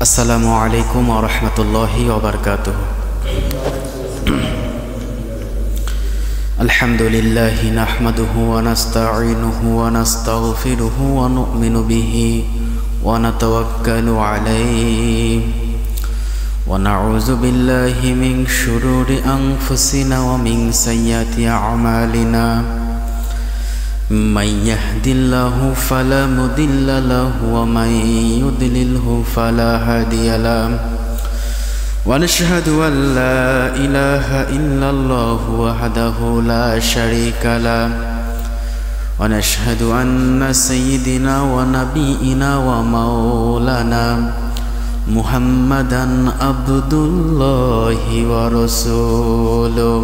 আসসালামু আলাইকুম ওয়া রাহমাতুল্লাহি ওয়া বারাকাতুহু। আলহামদুলিল্লাহি নাহমাদুহু ওয়া নাস্তাঈনুহু ওয়া নাস্তাগফিরুহু ওয়া নু'মিনু বিহি ওয়া নাতাওয়াক্কালু আলাইহি ওয়া নাউযু বিল্লাহি মিন শুরুরি আনফুসিনা ওয়া মিন সাইয়্যাতি আ'মালিনা। من يهد الله فلا مضل له ومن يضلله فلا هادي له ونشهد أن لا إله إلا الله وحده لا شريك له ونشهد أن سيدنا ونبينا ومولانا محمدا عبد الله ورسوله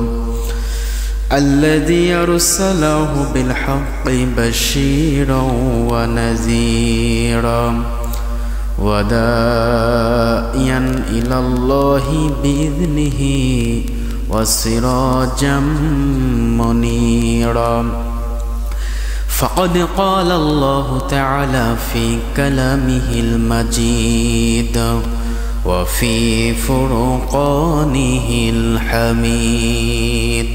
الذي أرسله بالحق بشيرا ونذيرا وداعيا إلى الله بإذنه وسراجا منيرا فقد قال الله تعالى في كلامه المجيد وفي فرقانه الحميد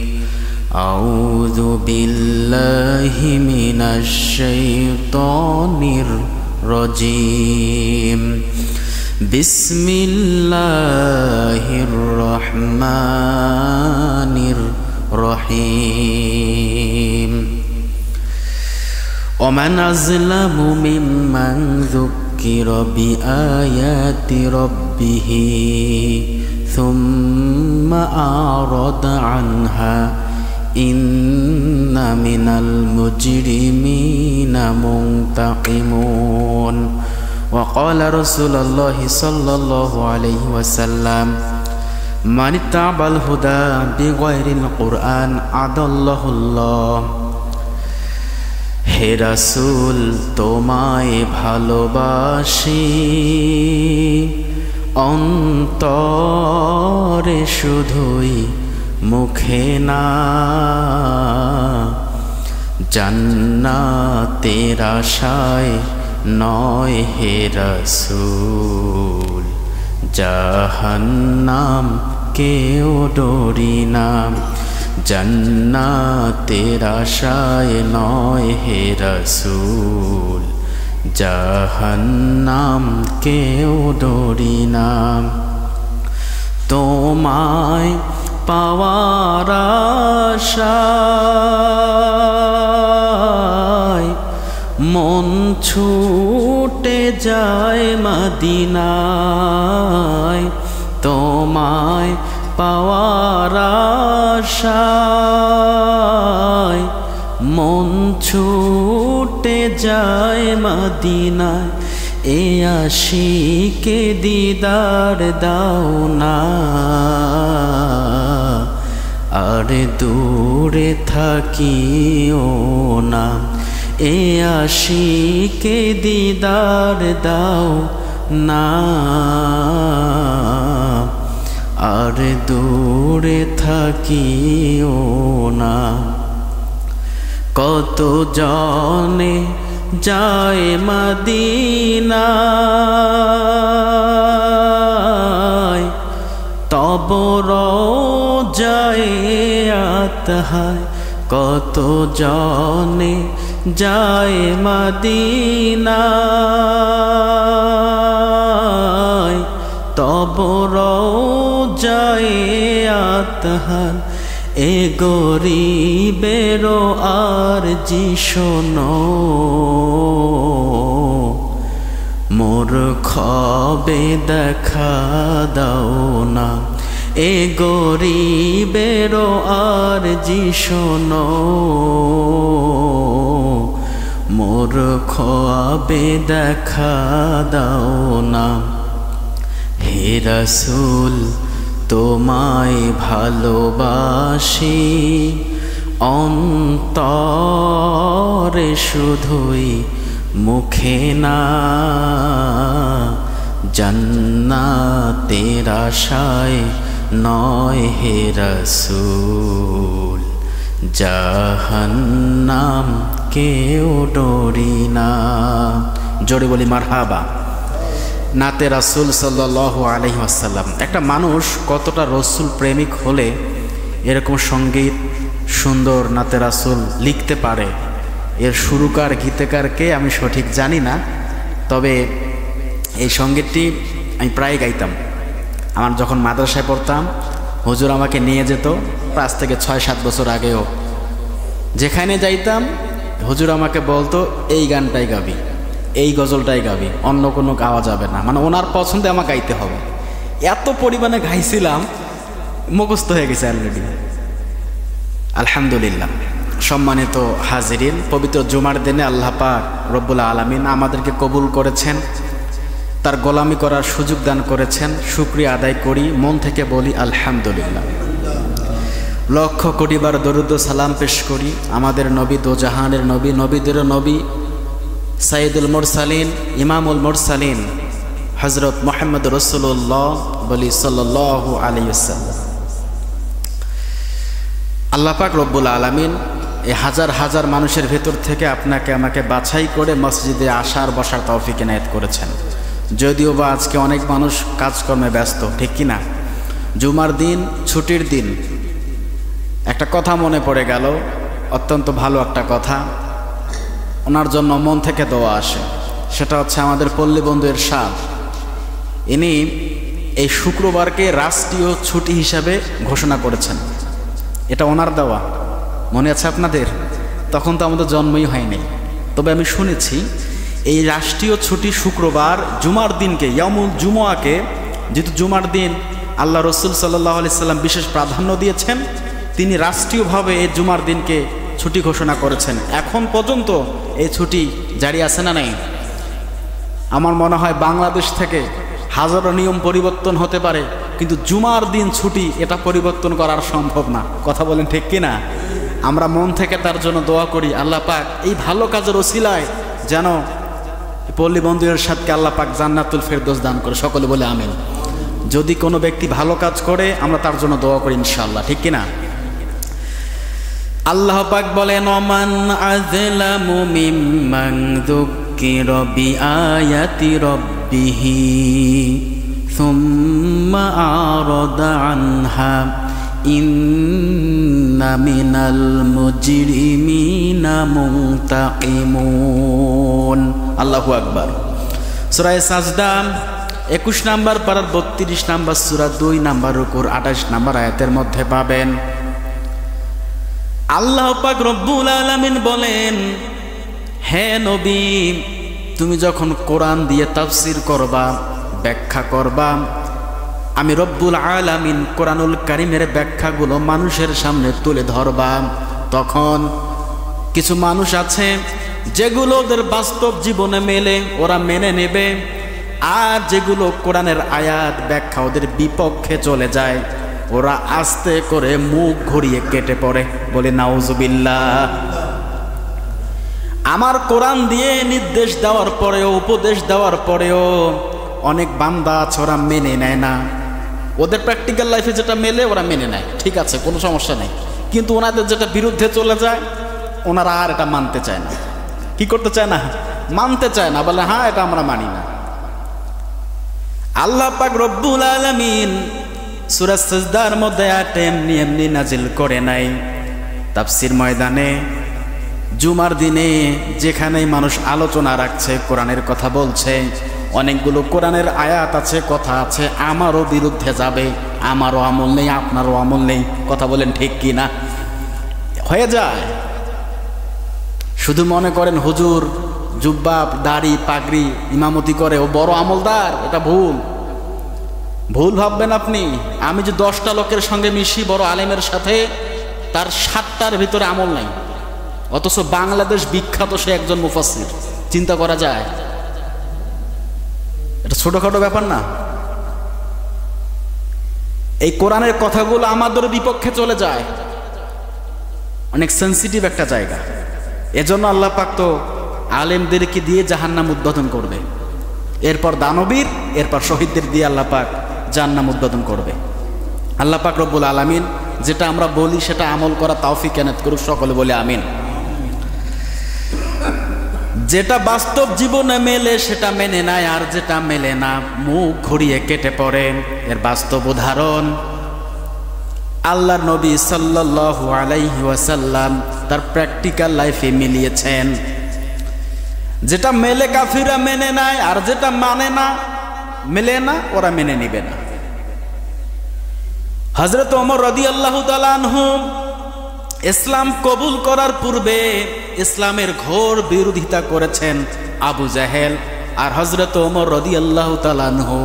أعوذ بالله من الشيطان الرجيم بسم الله الرحمن الرحيم ومن أظلم ممن ذكر بآيات ربه ثم أعرض عنها إن من المجرمين منتقمون وقال رسول الله صلى الله عليه وسلم من اتبع الهدى بغير القرآن أضله الله। হে রাসূল, তোমায় ভালোবাসি, অন্তরে শুধুই মুখে না, জান্নাতের আশায় নয় হে রাসূল, জাহান্নাম কেউ ডরি না। জান্নাতের আশায় নয় হে রাসূল, জাহান্নাম কেউ ডরি না। তোমায় পাওয়ার আশায় মন ছুটে যায় মদিনায়। তোমায় পাওয়ার আশায় মন ছুটে যায় মদিনায়। এ আশিকে দিদার দাও না, আর দূরে থাকিও না। এ আশিকে দিদার দাও না, আর দূরে থাকিও না। কত জনে যায় মদিনায়, তব রওজায়ে আতহায়। কত জনে যায় মদিনায়, তব রওজায়ে আতহায়। এ গরিবেরও আরজি শোনো, মোর খবে দেখা দাও না। এ গরিবেরও আরজি শোনো, মোর খবে দেখা দাও না। হে রাসূল, তোমায় ভালোবাসি, অন্তরে শুধুই মুখে না, জান্নাতের আশায় নয় হে রাসূল, জাহান্নাম কেউ ডরি না। জোরে বলি মারহাবা। নাতে রাসূল সাল্লাল্লাহু আলাইহি ওয়াসাল্লাম। একটা মানুষ কতটা রসুল প্রেমিক হলে এরকম সঙ্গীত সুন্দর নাতে রাসূল লিখতে পারে, এর সুরকার গীতিকারকে আমি সঠিক জানি না, তবে এই সঙ্গীতটি আমি প্রায় গাইতাম। আমার যখন মাদ্রাসায় পড়তাম হুজুর আমাকে নিয়ে যেত, 5 থেকে 6-7 বছর আগেও যেখানে যাইতাম হুজুর আমাকে বলতো এই গানটাই গাবি, এই গজলটাই গাবি, অন্য কোনো গাওয়া যাবে না, মানে ওনার পছন্দে আমাকে গাইতে হবে। এত পরিমাণে গাইছিলাম, মুখস্থ হয়ে গেছে অলরেডি। আলহামদুলিল্লাহ। সম্মানিত হাজিরিন, পবিত্র জুমার দিনে আল্লাহ পাক রব্বুল আলামিন আমাদেরকে কবুল করেছেন, তার গোলামি করার সুযোগ দান করেছেন। শুকরিয়া আদায় করি, মন থেকে বলি আলহামদুলিল্লাহ। লক্ষ কোটি বার দরুদ ও সালাম পেশ করি আমাদের নবী, দোজাহানের নবী, নবীদেরও নবী, সাইয়্যিদুল মুরসালিন, ইমামুল মুরসালিন হযরত মুহাম্মদ রাসূলুল্লাহ বলি সাল্লাল্লাহু আলাইহি ওয়াসাল্লাম। আল্লাহ পাক রব্বুল আলামিন এই হাজার হাজার মানুষের ভেতর থেকে আপনাকে আমাকে বাছাই করে মসজিদে আসার বসার তৌফিক এনায়েত করেছেন। যদিও বা আজকে অনেক মানুষ কাজকর্মে ব্যস্ত, ঠিক কি না? জুমার দিন, ছুটির দিন। একটা কথা মনে পড়ে গেল, অত্যন্ত ভালো একটা কথা, ওনার জন্য মন থেকে দোয়া আসে। সেটা হচ্ছে আমাদের পল্লী বন্ধু এরশাদ, ইনি এই শুক্রবারকে রাষ্ট্রীয় ছুটি হিসাবে ঘোষণা করেছেন। এটা ওনার দেওয়া, মনে আছে আপনাদের? তখন তো আমাদের জন্মই হয়নি, তবে আমি শুনেছি এই রাষ্ট্রীয় ছুটি শুক্রবার, জুমার দিনকে, ইয়ামুল জুমআকে, যেহেতু জুমার দিন আল্লাহ রসুল সাল্লাল্লাহু আলাইহি সাল্লাম বিশেষ প্রাধান্য দিয়েছেন, তিনি রাষ্ট্রীয়ভাবে এই জুমার দিনকে ছুটি ঘোষণা করেছেন। এখন পর্যন্ত এই ছুটি জারি আছে না নাই? আমার মনে হয় বাংলাদেশ থেকে হাজারো নিয়ম পরিবর্তন হতে পারে, কিন্তু জুমার দিন ছুটি এটা পরিবর্তন করার সম্ভব না। কথা বলেন ঠিক কি না? আমরা মন থেকে তার জন্য দোয়া করি, আল্লাহ পাক এই ভালো কাজের ওসিলায় যেন পল্লী বন্ধু এরশাদকে আল্লাহ পাক জান্নাতুল ফেরদৌস দান করে। সকলে বলে আমিন। যদি কোনো ব্যক্তি ভালো কাজ করে আমরা তার জন্য দোয়া করি ইনশাআল্লাহ, ঠিক কি না? আল্লাহ পাক বলেন, ওমান আযলামু মিম্মান যুক্কিরা বিআয়াতি রাব্বিহি সুম্মা আরাদা আনহা ইন্না মিনাল মুজরিমিনা মুনতাকিমুন। আল্লাহু আকবার। সূরা সাজদা 21 নম্বর পারার 32 নম্বর সূরা 2 নম্বর রুকুর 28 নম্বর আয়াতের মধ্যে পাবেন। আল্লাহ পাক রব্বুল আলামিন বলেন, হে নবী, তুমি যখন কোরআন দিয়ে তাফসীর করবা, ব্যাখ্যা করবা, আমি রব্বুল আলামিন কোরআনুল কারীমের ব্যাখ্যাগুলো মানুষের সামনে তুলে ধরবা, তখন কিছু মানুষ আছে যেগুলো ওদের বাস্তব জীবনে মেলে, ওরা মেনে নেবে, আর যেগুলো কোরআনের আয়াত ব্যাখ্যা ওদের বিপক্ষে চলে যায়, ওরা আস্তে করে মুখ ঘুরিয়ে কেটে পড়ে। বলে নাউজুবিল্লাহ। আমার কোরআন দিয়ে নির্দেশ দেওয়ার পরেও, উপদেশ দেওয়ার পরেও অনেক বান্দা আছে ওরা মেনে নেয় না। ওদের প্র্যাকটিক্যাল লাইফে যেটা মেলে ওরা মেনে নেয়, ঠিক আছে, কোনো সমস্যা নেই, কিন্তু ওনাদের যেটা বিরুদ্ধে চলে যায় ওনারা আর এটা মানতে চায় না। কি করতে চায় না? মানতে চায় না, বলে হ্যাঁ এটা আমরা মানি না। আল্লাহ পাক রব্বুল আলামিন সূরা সাজদার মধ্যে আয়াত এমনি এমনি নাজিল করে নাই। তাফসীর ময়দানে জুমার দিনে যেখানেই মানুষ আলোচনা রাখছে, কোরআনের কথা বলছে, অনেকগুলো কোরআনের আয়াত আছে, কথা আছে, আমারও বিরুদ্ধে যাবে, আমারও আমল নেই, আপনারও আমল নেই। কথা বলেন ঠিক কি না? হয়ে যায়। শুধু মনে করেন হুজুর জুব্বা, দাড়ি, পাগড়ি, ইমামতি করে ও বড় আমলদার, এটা ভুল। ভুল ভাববেন আপনি। আমি যে 10টা লোকের সঙ্গে মিশি বড় আলেমের সাথে, তার 7টার ভিতরে আমল নাই, অথচ বাংলাদেশ বিখ্যাত সে একজন মুফাসসির। চিন্তা করা যায়? এটা ছোটখাটো ব্যাপার না। এই কোরআনের কথাগুলো আমাদের বিপক্ষে চলে যায়, অনেক সেন্সিটিভ একটা জায়গা। এজন্য আল্লাহ পাক তো আলেমদেরকে দিয়ে জাহান্নাম উদ্বোধন করবে, এরপর দানবীর, এরপর শহীদদের দিয়ে আল্লাহ পাক জাহান্নাম উদ্বোধন করবে। আল্লাহ পাক রব্বুল আলামিন যেটা আমরা বলি সেটা আমল করা তৌফিক এনায়েত করুক। সকলে বলে আমিন। যেটা বাস্তব জীবনে মেলে সেটা মেনে নেয়, আর যেটা মেলে না মুখ ঘুরিয়ে কেটে পড়ে। এর বাস্তব উদাহরণ আল্লাহর নবী সাল্লাল্লাহু আলাইহি ওয়াসাল্লাম তার প্র্যাকটিক্যাল লাইফে মিলিয়েছেন। যেটা মেলে কাফিররা মেনে নেয়, আর যেটা মানে না, মেলে না, ওরা মেনে নিবে না। হযরত ওমর রাদিয়াল্লাহু তাআলা আনহু ইসলাম কবুল করার পূর্বে ইসলামের ঘোর বিরোধিতা করেছেন আবু জাহেল। আর হযরত ওমর রাদিয়াল্লাহু তাআলা আনহু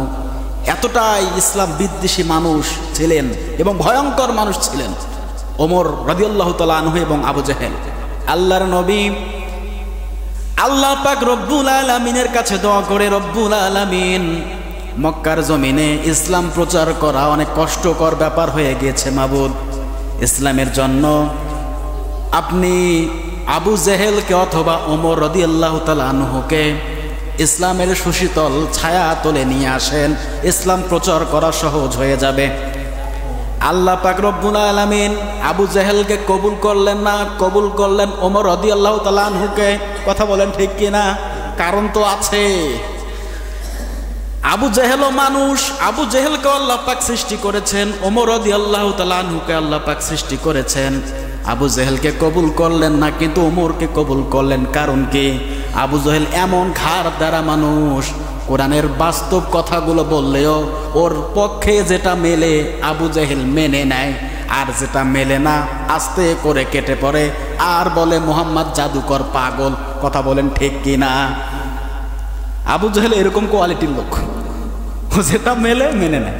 এতটাই ইসলাম বিদ্বেষী মানুষ ছিলেন এবং ভয়ঙ্কর মানুষ ছিলেন, ওমর রাদিয়াল্লাহু তাআলা আনহু এবং আবু জাহেল। আল্লাহর নবী আল্লাহ পাক রব্বুল আলামিনের কাছে দোয়া করে, রব্বুল আলামিন, মক্কার জমিনে ইসলাম প্রচার করা অনেক কষ্টকর ব্যাপার হয়ে গিয়েছে মাবুদ, ইসলামের জন্য আপনি আবু জেহেলকে অথবা ওমর রাদিয়াল্লাহু তাআলা আনহুকে ইসলামের সুশীতল ছায়া তলে নিয়ে আসেন, ইসলাম প্রচার করা সহজ হয়ে যাবে। আল্লাহ পাক রব্বুল আলামিন আবু জেহেলকে কবুল করলেন না, কবুল করলেন ওমর রাদিয়াল্লাহু তাআলা আনহুকে। কথা বলেন ঠিক কিনা? কারণ তো আছে। আবু জেহেলও মানুষ, আবু জেহেলকে আল্লাহ পাক সৃষ্টি করেছেন, ওমর রাদিয়াল্লাহু তাআলা আনহুকে আল্লাহ পাক সৃষ্টি করেছেন। আবু জেহেলকে কবুল করলেন না, কিন্তু ওমরকে কবুল করলেন। কারণ কি? আবু জেহেল এমন ঘাড় দ্বারা মানুষ, কোরআনের বাস্তব কথাগুলো বললেও ওর পক্ষে যেটা মেলে আবু জেহেল মেনে নেয়, আর যেটা মেলে না আস্তে করে কেটে পড়ে আর বলে মুহাম্মদ জাদুকর, পাগল। কথা বলেন ঠিক কিনা? আবু জেহেল এরকম কোয়ালিটির লোক, যেটা মেলে মেনে নেয়।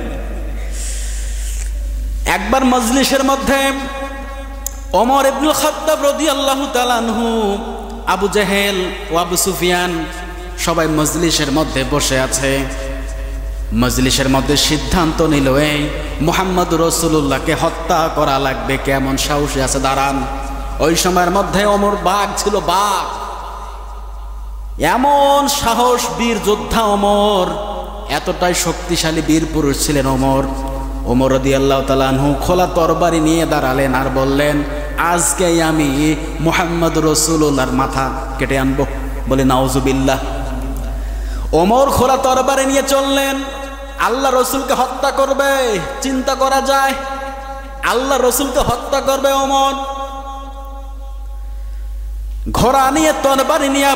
একবার মজলিসের মধ্যে ওমর ইবনুল খাত্তাব রাদিয়াল্লাহু তাআলা আনহু, আবু জেহেল ও আবু সুফিয়ান সবাই মজলিসের মধ্যে বসে আছে। মজলিসের মধ্যে সিদ্ধান্ত নিল, এই মুহাম্মদ রাসূলুল্লাহকে হত্যা করা লাগবে, কেমন সাহসী আছে দাঁড়ান। ওই সময়ের মধ্যে ওমর বাঘ ছিল, বাঘ, এমন সাহস, বীর যোদ্ধা ওমর, এতটাই শক্তিশালী বীর পুরুষ ছিলেন ওমর। ওমর রাদিয়াল্লাহু তাআলা আনহু খোলা তরবারি নিয়ে দাঁড়ালেন আর বললেন, আজকেই আমি মুহাম্মদ রাসূলুল্লাহর মাথা কেটে আনবো। বলে নাউজুবিল্লাহ। ওমর খোলা তরবারি নিয়ে চললেন, আল্লাহ রসুলকে হত্যা করবে। চিন্তা করা যায়, আল্লাহ রসুলকে হত্যা করবে ওমর। ঘোড়া নিয়ে তরবারি নিয়ে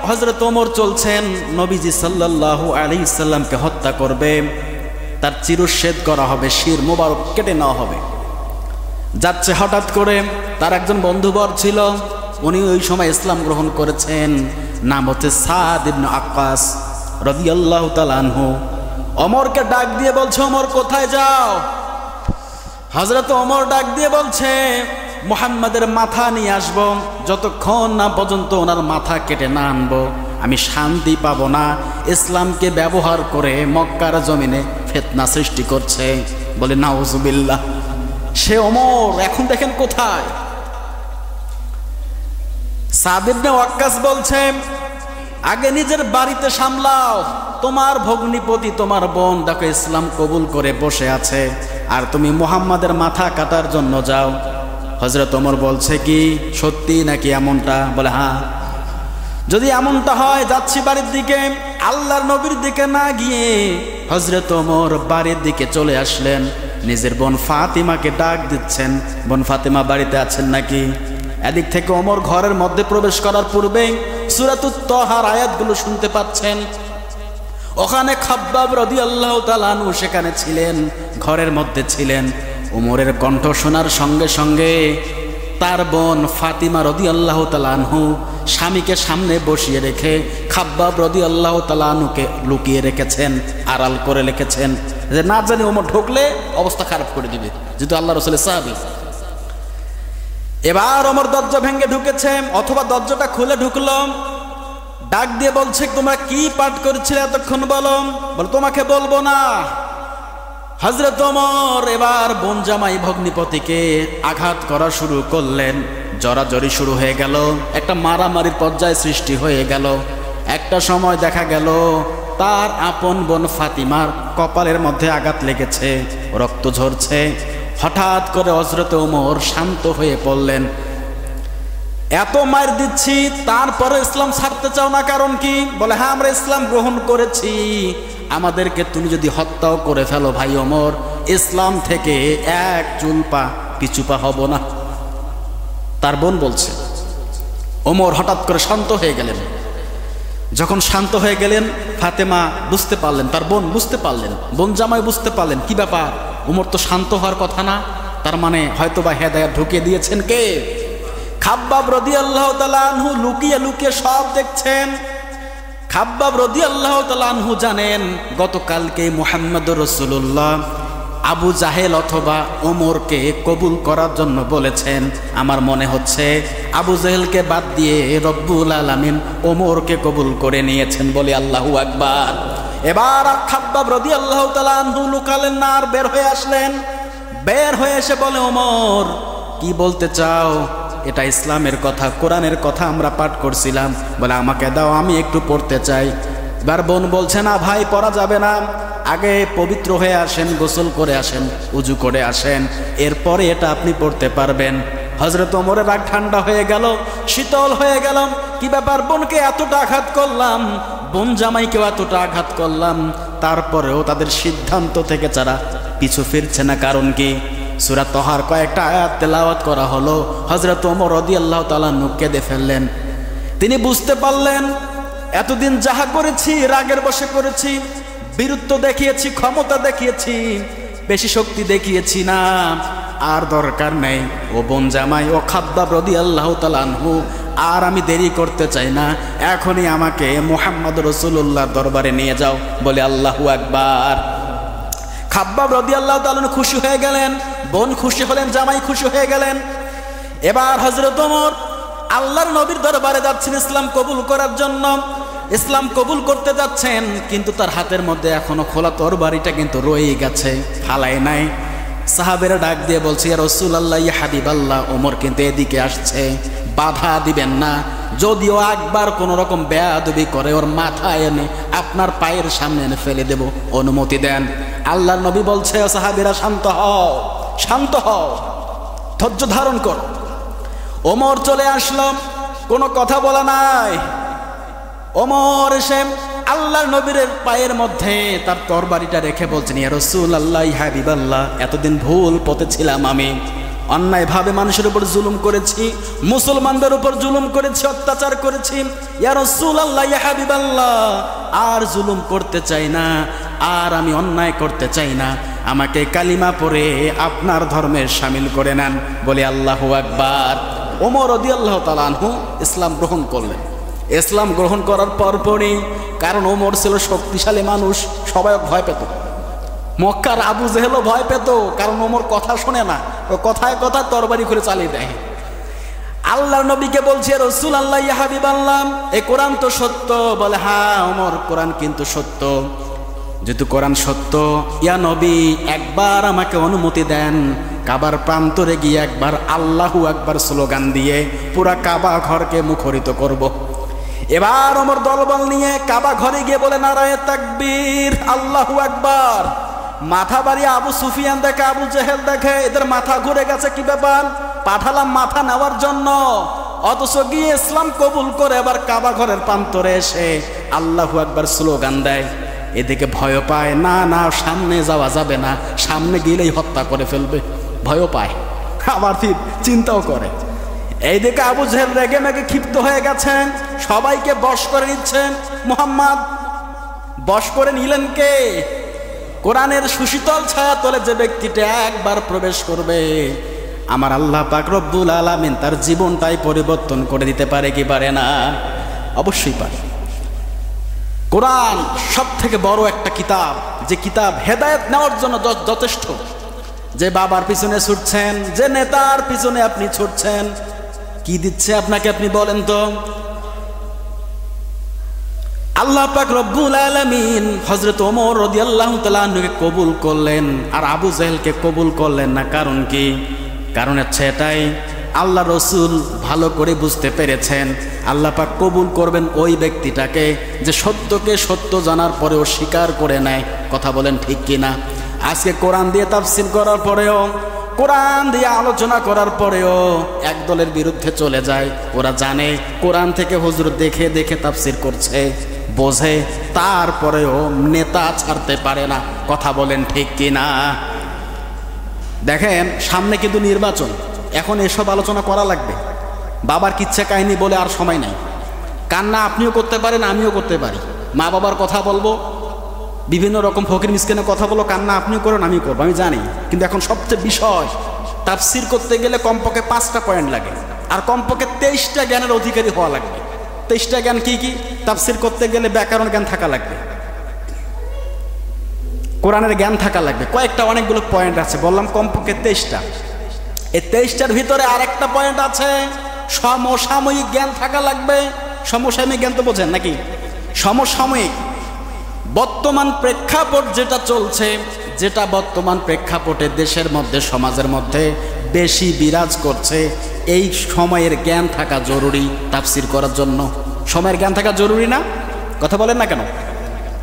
হযরত ওমর চলছেন, নবীজি সাল্লাল্লাহু আলাইহি সাল্লামকে হত্যা করবে, তার চিরচ্ছেদ করা হবে, শির মোবারক কেটে নেওয়া হবে। যাচ্ছে, হঠাৎ করে তার একজন বন্ধুবর ছিল, উনি ওই সময় ইসলাম গ্রহণ করেছেন, নাম হচ্ছে সাদ ইবনে আক্কাস রাদিয়াল্লাহু তাআলা আনহু। ওমরকে ডাক দিয়ে বলছে, ওমর কোথায় যাও? হযরত ওমর ডাক দিয়ে বলছে, মুহাম্মাদের মাথা নিয়ে আসবো, যতক্ষণ না পর্যন্ত ওনার মাথা কেটে না আনবো আমি শান্তি পাবো না। ইসলামকে ব্যবহার করে মক্কার জমিনে ফিতনা সৃষ্টি করছে। বলে নাউজুবিল্লাহ। সে ওমর এখন দেখেন কোথায়। সাদ ইবনে ওয়াক্কাস বলছে, আগে নিজের বাড়িতে সামলাও, তোমার ভগ্নিপতি, তোমার বোন দেখো ইসলাম কবুল করে বসে আছে, আর তুমি মুহাম্মাদের মাথা কাটার জন্য যাও। হযরত ওমর বলছে, কি সত্যি নাকি এমনটা? বলে হ্যাঁ। যদি এমনটা হয় যাচ্ছি বাড়ির দিকে। আল্লাহর নবীর দিকে না গিয়ে হযরত ওমর বাড়ির দিকে চলে আসলেন। নিজের বোন ফাতিমাকে ডাক দিচ্ছেন, বোন ফাতিমা বাড়িতে আছেন নাকি? এদিক থেকে ওমর ঘরের মধ্যে প্রবেশ করার পূর্বে সূরাতুত তাহার আয়াতগুলো শুনতে পাচ্ছেন। ওখানে খাব্বাব রাদিয়াল্লাহু তাআলা আনহু সেখানে ছিলেন, ঘরের মধ্যে ছিলেন। ওমরের কণ্ঠ শোনার সঙ্গে সঙ্গে তার বোন ফাতিমা রাদিয়াল্লাহু তাআলা আনহু স্বামীকে সামনে বসিয়ে রেখে খাব্বাব রাদিয়াল্লাহু তাআলা আনহুকে লুকিয়ে রেখেছেন, আড়াল করে রেখেছেন, যে না জানি ওমর ঢুকলে অবস্থা খারাপ করে দিবে, যেহেতু আল্লাহ রাসূলের সাহাবী। এবার ওমর দরজা ভেঙে ঢুকেছে, অথবা দরজাটা খুলে ঢুকলো। ডাক দিয়ে বলছে, তোমরা কি পাঠ করছিলে এতক্ষণ? বলো। বল তোমাকে বলবো না। হযরত ওমর এবার বোন জামাই ভগ্নিপতিকে আঘাত করা শুরু করলেন। জড়াজড়ি শুরু হয়ে গেল, একটা মারামারির পর্যায় সৃষ্টি হয়ে গেল। একটা সময় দেখা গেল তার আপন বোন ফাতিমার কপালের মধ্যে আঘাত লেগেছে, রক্ত ঝরছে। হঠাৎ করে হযরত ওমর শান্ত হয়ে পড়লেন। এত মার দিচ্ছি তারপরে ইসলাম ছাড়তে চাও না, কারণ কি? বলে হ্যাঁ আমরা ইসলাম গ্রহণ করেছি, আমাদেরকে তুমি যদি হত্যাও করে ফেলো ভাই ওমর, ইসলাম থেকে এক চুল পা পিছু পা হব না। তার বোন বলছে। ওমর হঠাৎ করে শান্ত হয়ে গেলেন। যখন শান্ত হয়ে গেলেন ফাতেমা বুঝতে পারলেন, তার বোন বুঝতে পারলেন, বোন জামাই বুঝতে পারলেন কি ব্যাপার, ওমর তো শান্ত হওয়ার কথা না, তার মানে হয়তোবা হেদায়েত ঢুকিয়ে দিয়েছেন কে? খাব্বাব রাদিয়াল্লাহু তাআলা আনহু লুকিয়ে লুকিয়ে সব দেখছেন। খাব্বাব রাদিয়াল্লাহু তাআলা আনহু জানেন গতকালকে মুহাম্মদুর রাসূলুল্লাহ আবু জাহেল অথবা ওমরকে কবুল করার জন্য বলেছেন। আমার মনে হচ্ছে আবু জাহেলকে বাদ দিয়ে রব্বুল আলামিন ওমরকে কবুল করে নিয়েছেন, বলে আল্লাহু আকবার। এবার খাব্বাব রাদিয়াল্লাহু তাআলা আনহু লুকালেন না, আর বের হয়ে আসলেন। বের হয়ে এসে বলে, ওমর কি বলতে চাও? এটা ইসলামের কথা, কোরআনের কথা আমরা পাঠ করছিলাম। বলে আমাকে দাও, আমি একটু পড়তে চাই। এবার বোন বলছে না ভাই পড়া যাবে না, আগে পবিত্র হয়ে আসেন, গোসল করে আসেন, উজু করে আসেন, এরপরে এটা আপনি পড়তে পারবেন। হযরত ওমরের রাগ ঠান্ডা হয়ে গেল, শীতল হয়ে গেল। কি ব্যাপার, বোনকে এতটা আঘাত করলাম, বোন জামাইকেও এতটা আঘাত করলাম, তারপরেও তাদের সিদ্ধান্ত থেকে যারা পিছু ফিরছে না, কারণ কি? সূরা তহার কয়েকটা আয়াত তেলাওয়াত করা হলো। হযরত ওমর রাদিয়াল্লাহু তাআলা কেঁদে ফেললেন। তিনি বুঝতে পারলেন এতদিন যাহা করেছি রাগের বশে করেছি, বীরত্ব দেখিয়েছি, ক্ষমতা দেখিয়েছি, বেশি শক্তি দেখিয়েছি না, আর দরকার নেই। ও বোন জামাই, ও খাব্বাব রাদিয়াল্লাহু তাআলা আনহু, আর আমি দেরি করতে চাই না, এখনই আমাকে মুহাম্মদ রাসূলুল্লাহর দরবারে নিয়ে যাও, বলে আল্লাহু আকবার। খাব্বাব রাদিয়াল্লাহু তাআলা খুশি হয়ে গেলেন, বোন খুশি হলেন, জামাই খুশি হয়ে গেলেন। এবার হযরত ওমর আল্লাহর নবীর দরবারে যাচ্ছেন ইসলাম কবুল করার জন্য। ইসলাম কবুল করতে যাচ্ছেন, কিন্তু তার হাতের মধ্যে এখনো খোলা তরবারিটা কিন্তু রয়ে গেছে, ফালাই নাই। সাহাবেরা ডাক দিয়ে বলছে, ইয়া রাসূলুল্লাহ, ইয়া হাবিবাল্লাহ, ওমর কিন্তু এদিকে আসছে, বাধা দিবেন না। যদিও একবার কোন রকম বেয়াদবি করে, ওর মাথা এনে আপনার পায়ের সামনে এনে ফেলে দেব, অনুমতি দেন। আল্লাহর নবী বলছে, সাহাবীরা শান্ত হও, শান্ত হও, ধৈর্য ধারণ কর। ওমর চলে আসলো, কোনো কথা বলা নাই। ওমর এসে আল্লাহর নবীর পায়ের মধ্যে তার তরবারিটা রেখে বলছেন, ইয়া রাসূলুল্লাহ, ইয়া হাবিবাল্লাহ, এতদিন ভুল পথে ছিলাম, আমি অন্যায়ভাবে মানুষের উপর জুলুম করেছি, মুসলমানদের উপর জুলুম করেছি, অত্যাচার করেছি। ইয়া রাসূলুল্লাহ, ইয়া হাবিবাল্লাহ, আর জুলুম করতে চাই না, আর আমি অন্যায় করতে চাই না, আমাকে কালিমা পড়ে আপনার ধর্মে শামিল করে নেন, বলে আল্লাহু আকবার। ওমর রাদিয়াল্লাহু তাআলা আনহু ইসলাম গ্রহণ করলেন। ইসলাম গ্রহণ করার পরপরই, কারণ ওমর ছিল শক্তিশালী মানুষ, সবাই ভয় পেত, মক্কার আবু জেহেলও ভয় পেত, কারণ ওমর কথা শোনে না, ও কথায় কথায় তরবারি করে চালিয়ে দেয়। আল্লাহর নবীকে বলছে, রাসূলুল্লাহ, ইয়া হাবিবাল্লাহ, এই কোরআন তো সত্য। বলে হ্যাঁ ওমর, কোরআন কিন্তু সত্য। যেহেতু কোরআন সত্য, ইয়া নবী, একবার আমাকে অনুমতি দেন, কাবার প্রান্তরে গিয়ে একবার আল্লাহু আকবার স্লোগান দিয়ে পুরা কাবা ঘরকে মুখরিত করব। এবার ওমর দলবল নিয়ে কাবা ঘরে গিয়ে বলে, নারায়ে তাকবীর, আল্লাহু আকবার। মাথা বাড়িয়ে আবু সুফিয়ান দেখে, আবু জেহেল দেখে, এদের মাথা ঘুরে গেছে, কি ব্যাপার? পাঠালাম মাথা নেওয়ার জন্য, অথচ গিয়ে ইসলাম কবুল করে এবার কাবা ঘরের প্রান্তরে এসে আল্লাহু আকবার স্লোগান দেয়। এদিকে ভয় পায়, না না সামনে যাওয়া যাবে না, সামনে গেলেই হত্যা করে ফেলবে, ভয় পায়, আবার ফির চিন্তাও করে। এইদিকে আবু জেহেল রেগে মেগে ক্ষিপ্ত হয়ে গেছেন, সবাইকে বশ করে নিচ্ছেন। মুহাম্মদ বশ করে নিলেন কে? কোরআনের সুশীতল ছায়া তলে যে ব্যক্তিটা একবার প্রবেশ করবে, আমার আল্লাহ পাক রব্বুল আলামিন তার জীবনটাই পরিবর্তন করে দিতে পারে কি পারে না? অবশ্যই পারে। কোরআন সব থেকে বড় একটা কিতাব, যে কিতাব হেদায়েত নেওয়ার জন্য যথেষ্ট। যে বাবার পিছনে ছুটছেন, যে নেতার পিছনে আপনি ছুটছেন, কি দিচ্ছে আপনাকে আপনি বলেন তো? আল্লাহ পাক রব্বুল আলামিন হযরত ওমর রাদিয়াল্লাহু তাআলা আনহুকে কবুল করলেন, আর আবু জাহেলকে কবুল করলেন না। কারণ কি? কারণ হচ্ছে এটাই, আল্লাহ রসুল ভালো করে বুঝতে পেরেছেন আল্লাহ পাক কবুল করবেন ওই ব্যক্তিটাকে যে সত্যকে সত্য জানার পরেও স্বীকার করে নেয়। কথা বলেন ঠিক কিনা? আজকে কোরআন দিয়ে তাফসীর করার পরেও কোরআন দিয়ে আলোচনা করার পরেও এক দলের বিরুদ্ধে চলে যায়। ওরা জানে কোরআন থেকে হুজুর দেখে দেখে তাফসির করছে, বোঝে, তারপরেও নেতা ছাড়তে পারে না। কথা বলেন ঠিক কিনা? দেখেন সামনে কিন্তু নির্বাচন, এখন এসব আলোচনা করা লাগবে। বাবার কিচ্ছা কাহিনী বলে আর সময় নাই। কান্না আপনিও করতে পারেন, আমিও করতে পারি। মা বাবার কথা বলবো, বিভিন্ন রকম ফকির মিসকিনের কথা বলো, কান্না আপনিও করেন, আমিও করবো, আমি জানি। কিন্তু এখন সবচেয়ে বিষয়, তাফসির করতে গেলে কমপক্ষে 5টা পয়েন্ট লাগে, আর কমপক্ষে 23টা জ্ঞানের অধিকারী হওয়া লাগবে। 23টা জ্ঞান কি কি? তাফসির করতে গেলে ব্যাকরণ জ্ঞান থাকা লাগবে, কোরআনের জ্ঞান থাকা লাগবে, কয়েকটা অনেকগুলো পয়েন্ট আছে, বললাম কমপক্ষে 23টা। এই 23টার ভিতরে আরেকটা পয়েন্ট আছে, সমসাময়িক জ্ঞান থাকা লাগবে। সমসাময়িক জ্ঞান তো বোঝেন নাকি? সমসাময়িক বর্তমান প্রেক্ষাপট যেটা চলছে, যেটা বর্তমান প্রেক্ষাপটে দেশের মধ্যে, সমাজের মধ্যে বেশি বিরাজ করছে, এই সময়ের জ্ঞান থাকা জরুরি তাফসির করার জন্য। সময়ের জ্ঞান থাকা জরুরি না? কথা বলেন না কেন?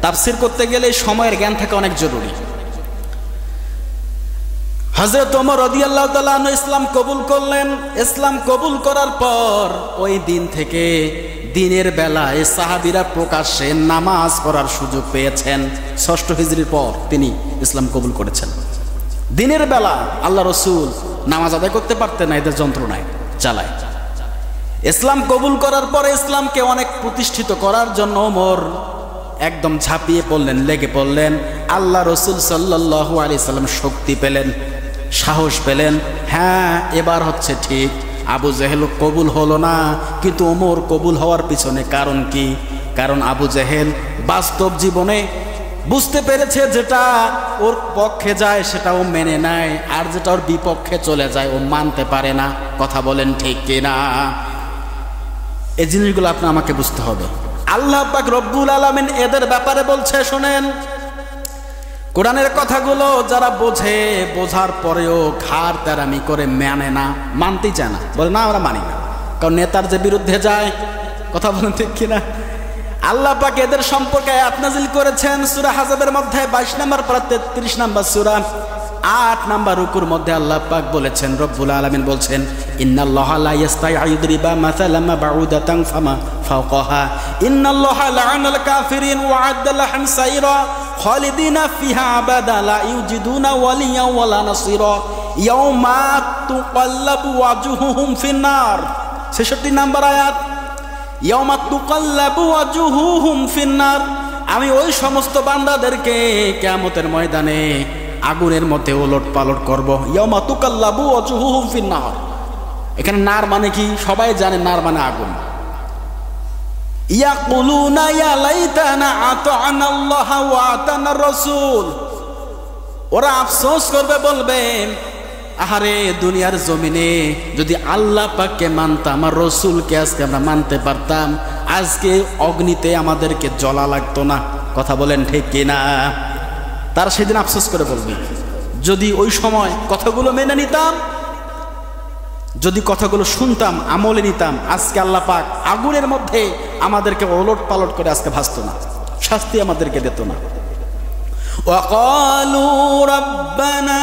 তাফসির করতে গেলে সময়ের জ্ঞান থাকা অনেক জরুরি। হযরত ওমর রাদিয়াল্লাহু তাআলা আনহু ইসলাম কবুল করলেন। ইসলাম কবুল করার পর ওই দিন থেকে দিনের বেলায় সাহাবীরা প্রকাশ্যে নামাজ পড়ার সুযোগ পেয়েছেন। ৬ষ্ঠ হিজরির পর তিনি ইসলাম কবুল করেছেন। দিনের বেলা আল্লাহ রসুল নামাজ আদায় করতে পারতেন না, এদের যন্ত্রণায় জ্বালায়। ইসলাম কবুল করার পরে ইসলামকে অনেক প্রতিষ্ঠিত করার জন্য ওমর একদম ঝাঁপিয়ে পড়লেন, লেগে পড়লেন। আল্লাহ রসুল সাল্লাল্লাহু আলাইহি সাল্লাম শক্তি পেলেন, সাহস পেলেন। হ্যাঁ, এবার হচ্ছে ঠিক। আবু জেহেল কবুল হলো না, কিন্তু ওমর কবুল হওয়ার পিছনে কারণ কি? কারণ আবু জেহেল বাস্তব জীবনে বুঝতে পেরেছে যেটা ওর পক্ষে যায় সেটা ও মেনে নেয়, আর যেটা ওর বিপক্ষে চলে যায় ও মানতে পারে না। কথা বলেন ঠিক কিনা? এই জিনিসগুলো আপনি আমাকে বুঝতে হবে। আল্লাহ পাক রব্বুল আলামিন এদের ব্যাপারে বলছে, শোনেন, কোরআনের কথাগুলো যারা বোঝে, বোঝার পরেও ঘাড় তেরামি করে মানে না, মানতেই চায় না, বলে না আমরা মানি না, কারণ নেতার যে বিরুদ্ধে যায়। কথা বলেন ঠিক কিনা? আল্লাহ পাক এদের সম্পর্কে আয়াত নাযিল করেছেন সূরা হাজাবের মধ্যে 22 নম্বর পারা 33 নম্বর সূরা 8 নম্বর রুকুর মধ্যে আল্লাহ পাক বলেছেন, রব্বুল আলামিন বলছেন, ইন্নাল্লাহা লা ইয়াস্তাই আইয়ুদরিবা মাসালাম বাউদাতান ফামা ফাওকাহা ইন্নাল্লাহা লা'আনাল কাফিরিন ওয়া আ'আদ্দা লাহুম সাইরা খালিদিনা ফিহা আবাদা লা ইউজিদুনা ওয়ালিয়া ওয়ালা নাসিরা ইয়াউমা তুকাল্লাবু ওয়াজুহুহুম ফিন্নার। 66 নম্বর আয়াত, ইয়াউমা তুকাল্লাবু ওয়াজুহুহুম ফিন্নার। আমি ওই সমস্ত বান্দাদেরকে কিয়ামতের ময়দানে আগুনের মধ্যে ওলট পালট করব। ইয়াউমা তুকাল্লাবু ওয়াজুহুহুম ফিন্নার। এখানে নার মানে কি? সবাই জানে নার মানে আগুন। ইয়াকুলুনা ইয়া লাইতানা আতা'না আল্লাহ ওয়া আতা'না রাসূল। ওরা আফসোস করবে, বলবে, আহারে দুনিয়ার জমিনে যদি আল্লাহ পাককে মানতাম আর রসুলকে আজকে আমরা মানতে পারতাম, আজকে অগ্নিতে আমাদেরকে জ্বলা লাগতো না। কথা বলেন ঠিক কিনা? তারা সেদিন আফসোস করে বলবে, যদি ওই সময় কথাগুলো মেনে নিতাম, যদি কথাগুলো শুনতাম, আমলে নিতাম, আজকে আল্লাহ পাক আগুনের মধ্যে আমাদেরকে ওলট পালট করে আজকে ভাসতো না, শাস্তি আমাদেরকে দিত না। ওয়াকালু রাব্বানা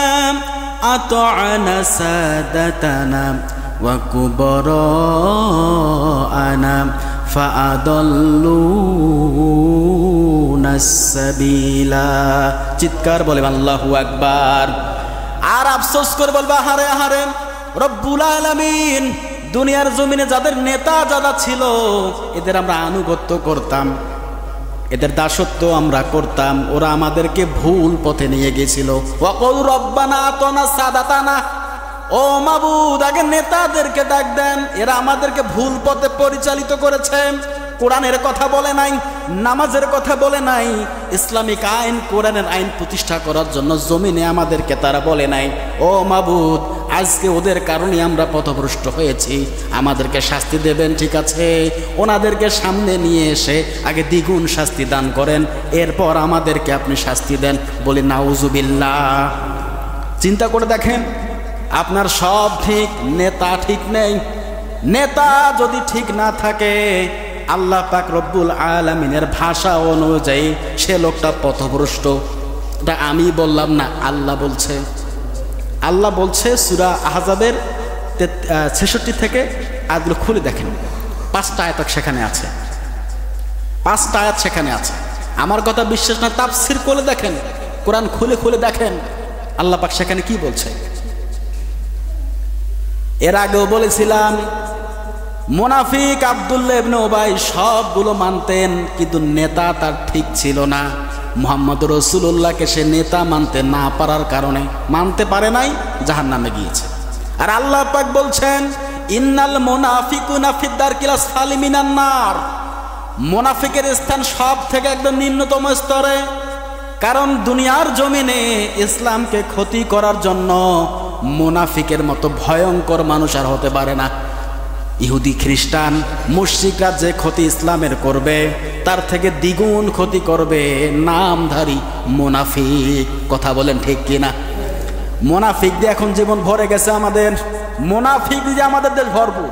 আতা'না সাদাতানা ওয়া কুবরা'ানা ফাআদাল্লুনাস সাবিলা। চিৎকার বলে আল্লাহু আকবার। আর আফসোস করে বলবে, আহারে আহারে, রব্বুল আলামিন দুনিয়ার জমিনে যাদের নেতা যারা ছিল এদের আমরা আনুগত্য করতাম, এদের দাসত্ব আমরা করতাম, ওরা আমাদেরকে ভুল পথে নিয়ে গেছিল। ওয়াকুল রব্বানা আতা'না সাদাতানা, ও মাবুদ আগে নেতাদেরকে ডাক দেন, এরা আমাদেরকে ভুল পথে পরিচালিত করেছে। কোরআনের কথা বলে নাই, নামাজের কথা বলে নাই, ইসলামিক আইন, কোরআনের আইন প্রতিষ্ঠা করার জন্য জমিনে আমাদেরকে তারা বলে নাই। ও মাবুদ, আজকে ওদের কারণে আমরা পথভ্রষ্ট হয়েছি, আমাদেরকে শাস্তি দেবেন, ঠিক আছে? ওনাদেরকে সামনে নিয়ে এসে আগে দ্বিগুণ শাস্তি দান করেন, এরপর আমাদেরকে আপনি শাস্তি দেন। বলি নাউজুবিল্লাহ। চিন্তা করে দেখেন, আপনার সব ঠিক, নেতা ঠিক নেই। নেতা যদি ঠিক না থাকে, আল্লাহ পাক রব্বুল আলামিনের ভাষা অনুযায়ী সে লোকটা পথভ্রষ্ট। এটা আমি বললাম না, আল্লাহ বলছে। আল্লাহ বলছে সূরা আহজাবের 66 থেকে আয়াতগুলো খুলে দেখেন, 5টা আয়াত সেখানে আছে, 5টা আয়াত সেখানে আছে। আমার কথা বিশ্বাস না তাফসীর করে দেখেন, কোরআন খুলে খুলে দেখেন আল্লাহ পাক সেখানে কি বলছে। এর আগেও বলেছিলাম মুনাফিক আব্দুল্লাহ ইবনে উবাই সবগুলো মানতেন, কিন্তু নেতা তার ঠিক ছিল না। মুহাম্মদ রাসূলুল্লাহকে সে নেতা মানতে না পারার কারণে, মানতে পারে নাই, জাহান্নামে গিয়েছে। আর আল্লাহ পাক বলছেন ইন্নাল মুনাফিকুনা ফিদ দারকিল আসফালি মিনান নার, মুনাফিকের স্থান সব থেকে একদম নিম্নতম স্তরে। কারণ দুনিয়ার জমিনে ইসলামকে ক্ষতি করার জন্য মুনাফিকের মতো ভয়ঙ্কর মানুষ আর হতে পারে না। ইহুদি খ্রিস্টান মুশরিকরা যে ক্ষতি ইসলামের করবে তার থেকে দ্বিগুণ ক্ষতি করবে নামধারী মুনাফিক। কথা বলেন ঠিক কিনা? মুনাফিক দিয়ে এখন জীবন ভরে গেছে আমাদের, মুনাফিক দিয়ে আমাদের দেশ ভরপুর।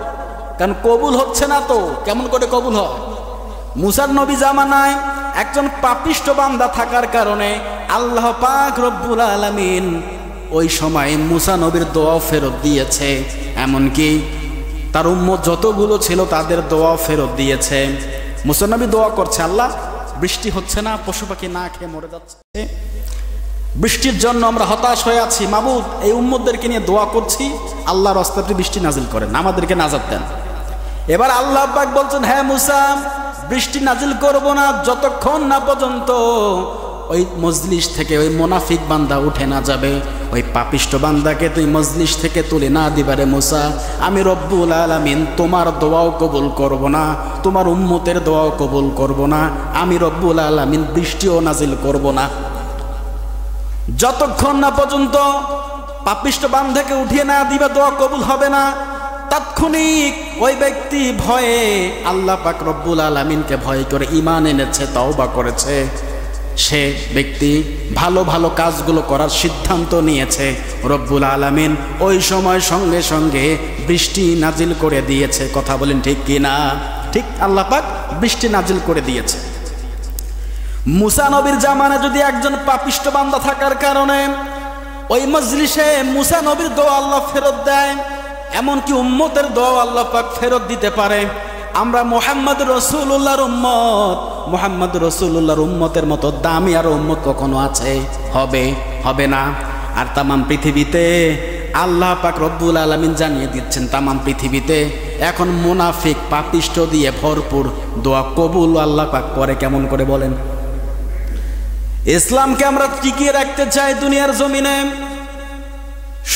কারণ কবুল হচ্ছে না তো, কেমন করে কবুল হয়? মুসার নবী জামানায় একজন পাপিষ্ঠ বান্দা থাকার কারণে আল্লাহ পাক রব্বুল আলামিন ওই সময় মুসা নবীর দোয়া ফেরত দিয়েছে, এমনকি তার উম্মত যতগুলো ছিল তাদের দোয়া ফেরত দিয়েছে। মুসা নবী দোয়া করছে, আল্লাহ বৃষ্টি হচ্ছে না, পশু পাখি না খেয়ে মরে যাচ্ছে, বৃষ্টির জন্য আমরা হতাশ হয়ে আছি, মাবুদ এই উম্মতদেরকে নিয়ে দোয়া করছি, আল্লাহর রাস্তাতে বৃষ্টি নাজিল করেন, আমাদেরকে নাজাত দেন। এবার আল্লাহ পাক বলছেন, হ্যাঁ মুসা বৃষ্টি নাজিল করব না যতক্ষণ না পর্যন্ত ওই মজলিস থেকে ওই মুনাফিক বান্দা উঠে না যাবে, ওই পাপিষ্ঠ বান্দাকে তুই মজলিস থেকে তুলে না দিবারে মুসা, আমি রব্বুল আলামিন তোমার দোয়াও কবুল করব না, তোমার উম্মতের দোয়াও কবুল করব না, আমি রব্বুল আলামিন বৃষ্টিও নাজিল করব না। যতক্ষণ না পর্যন্ত পাপিষ্ঠ বান্দাকে উঠিয়ে না দিবা দোয়া কবুল হবে না। তাৎক্ষণিক ওই ব্যক্তি ভয়ে আল্লাহ পাক রব্বুল আলামিনকে ভয় করে ঈমান এনেছে, তওবা করেছে, সে ব্যক্তি ভালো ভালো কাজগুলো করার সিদ্ধান্ত নিয়েছে। রব্বুল আলামিন ওই সময় সঙ্গে সঙ্গে বৃষ্টি নাজিল করে দিয়েছে। কথা বলেন ঠিক কি না? ঠিক, আল্লাহ পাক বৃষ্টি নাজিল করে দিয়েছে। মুসা নবীর জামানায় যদি একজন পাপিষ্ঠ বান্দা থাকার কারণে ওই মজলিসে মুসা নবীর দোয়া আল্লাহ ফেরত দেয়, এমনকি উম্মতের দোয়া আল্লাহ পাক ফেরত দিতে পারে। আমরা মুহাম্মদ রাসূলুল্লাহর উম্মত, মুহাম্মদ রাসূলুল্লাহর উম্মতের মতো দামি আর উম্মত কখনো আছে? হবে না। আর তামাম পৃথিবীতে আল্লাহ পাক রব্বুল আলামিন জানিয়ে দিচ্ছেন, তামাম পৃথিবীতে এখন মুনাফিক পাপিষ্ঠ দিয়ে ভরপুর, দোয়া কবুল আল্লাহ পাক করে কেমন করে বলেন? ইসলামকে আমরা টিকিয়ে রাখতে চাই দুনিয়ার জমিনে,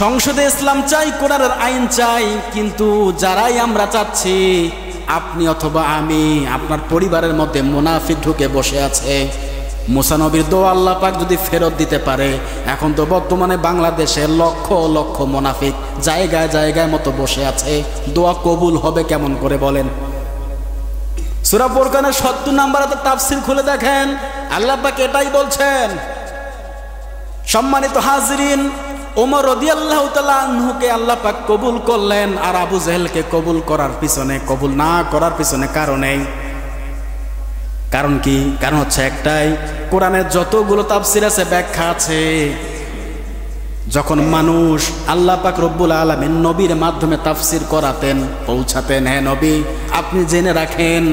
সংসদে ইসলাম চাই, কোরআনের আইন চাই, কিন্তু যারাই আমরা চাচ্ছি, আপনি অথবা আমি, আপনার পরিবারের মধ্যে মুনাফিক ঢুকে বসে আছে। মুসা নবীর দোয়া আল্লাহ পাক যদি ফেরত দিতে পারে, এখন তো বর্তমানে বাংলাদেশে লক্ষ লক্ষ মুনাফিক জায়গায় জায়গায় মতো বসে আছে, দোয়া কবুল হবে কেমন করে বলেন? সূরা ফুরকানের ৭০ নম্বর তাফসীর খুলে দেখেন, আল্লাহ পাক এটাই বলছেন। সম্মানিত হাজিরিন, ওমর রাদিয়াল্লাহু তাআলা আনহুকে আল্লাহ পাক কবুল করলেন, আর আবু জেহেলকে কবুল করার পিছনে, কবুল না করার পিছনে কারণ কি? কারণ হচ্ছে একটাই, কোরআনের যতগুলো তাফসীর আছে, ব্যাখ্যা আছে, যখন মানুষ আল্লাহ পাক রব্বুল আলামিন নবীর মাধ্যমে তাফসীর করাতেন, পৌঁছাতেন, হ্যাঁ নবী আপনি জেনে রাখেন,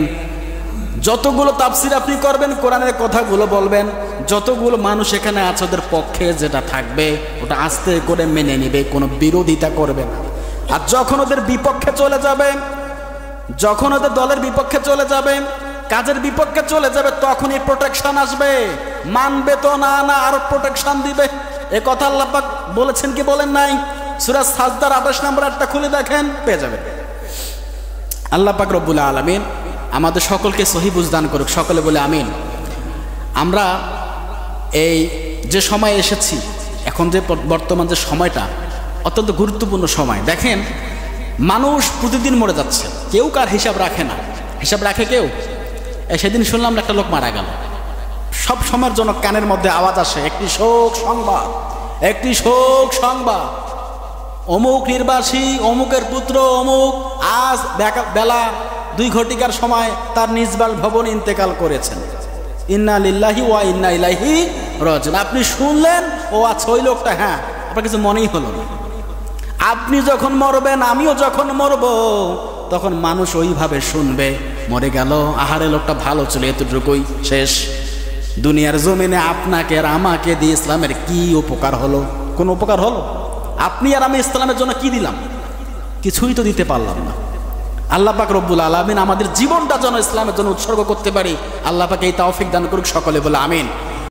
যতগুলো তাফসীর আপনি করবেন, কোরআনের কথাগুলো বলবেন, যতগুলো মানুষ এখানে আছে ওদের পক্ষে যেটা থাকবে ওটা আস্তে করে মেনে নেবে, কোনো বিরোধিতা করবে না। আর যখন ওদের বিপক্ষে চলে যাবে, যখন ওদের দলের বিপক্ষে চলে যাবে, কাজের বিপক্ষে চলে যাবে, তখনই প্রোটেকশন আসবে, মানবে তো না, আরো প্রোটেকশন দিবে। এ কথা আল্লাহ পাক বলেছেন কি বলেন নাই? সূরা সাজদার ২৮ নম্বর আয়াতটা খুলে দেখেন, পেয়ে যাবেন। আল্লাহ পাক রব্বুল আলামিন আমাদের সকলকে সহি বুঝ দান করুক, সকলে বলে আমিন। আমরা এই যে সময় এসেছি, এখন যে বর্তমান যে সময়টা অত্যন্ত গুরুত্বপূর্ণ সময়। দেখেন মানুষ প্রতিদিন মরে যাচ্ছে, কেউ কার হিসাব রাখে না। হিসাব রাখে কেউ? সেদিন শুনলাম একটা লোক মারা গেল, সব সময়ের জন্য কানের মধ্যে আওয়াজ আসে, একটি শোক সংবাদ, একটি শোক সংবাদ, অমুক নির্বাসী, অমুকের পুত্র অমুক আজ বেলা ২ ঘটিকার সময় তার নিজ বাসভবনে ইন্তেকাল করেছেন। ইন্না লিল্লাহি ওয়া ইন্না ইলাইহি রাজিউন। আপনি শুনলেন, ও আচ্ছা ওই লোকটা, হ্যাঁ আপনার কিছু মনেই হলো না। আপনি যখন মরবেন, আমিও যখন মরব, তখন মানুষ ওইভাবে শুনবে, মরে গেল, আহারে লোকটা ভালো ছিল, এতটুকুই, শেষ। দুনিয়ার জমিনে আপনাকে আর আমাকে দিয়ে ইসলামের কি উপকার হলো? কোন উপকার হলো? আপনি আর আমি ইসলামের জন্য কি দিলাম? কিছুই তো দিতে পারলাম না। আল্লাহ পাক রব্বুল আলামিন আমাদের জীবনটা যেন ইসলামের জন্য উৎসর্গ করতে পারি, আল্লাহ পাক এই তৌফিক দান করুক। সকলে বলে আমিন।